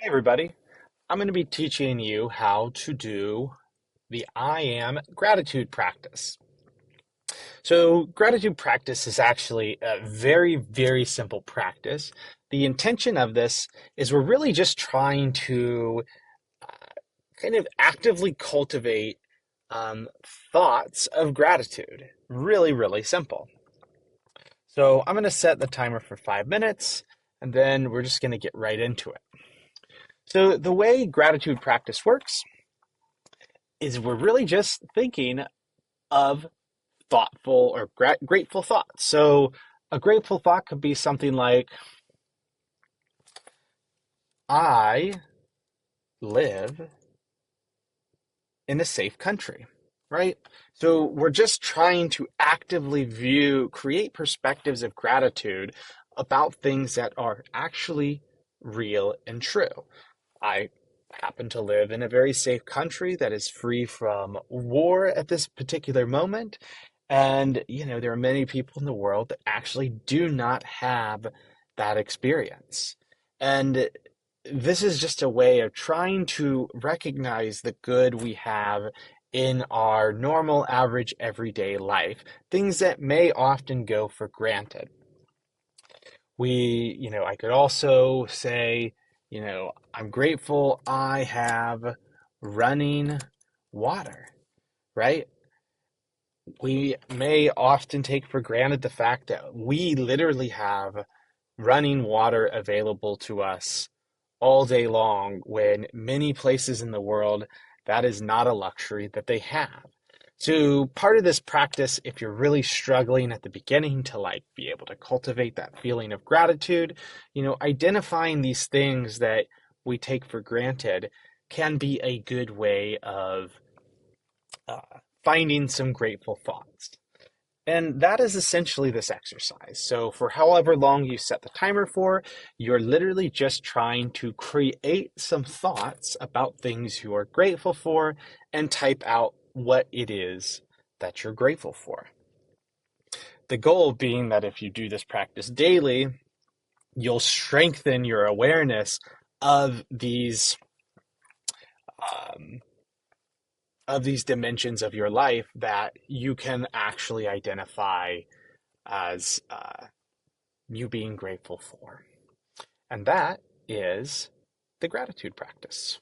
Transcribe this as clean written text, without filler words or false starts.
Hey everybody, I'm going to be teaching you how to do the I am gratitude practice. So, gratitude practice is actually a very, very simple practice. The intention of this is we're really just trying to kind of actively cultivate um, thoughts of gratitude. Really, really simple. So, I'm going to set the timer for 5 minutes and then we're just going to get right into it. So, the way gratitude practice works is we're really just thinking of thoughtful or grateful thoughts. So a grateful thought could be something like, I live in a safe country, right? So we're just trying to actively create perspectives of gratitude about things that are actually real and true. I happen to live in a very safe country that is free from war at this particular moment. And, there are many people in the world that actually do not have that experience. And this is just a way of trying to recognize the good we have in our normal, average, everyday life, things that may often go for granted. I could also say, I'm grateful I have running water, right? We may often take for granted the fact that we literally have running water available to us all day long when many places in the world that is not a luxury that they have. So part of this practice, if you're really struggling at the beginning to be able to cultivate that feeling of gratitude, identifying these things that we take for granted can be a good way of uh, finding some grateful thoughts. And that is essentially this exercise. So, for however long you set the timer for, you're literally just trying to create some thoughts about things you are grateful for and type out what it is that you're grateful for. The goal being that if you do this practice daily, you'll strengthen your awareness of um, these dimensions of your life that you can actually identify as you being grateful for. And that is the gratitude practice.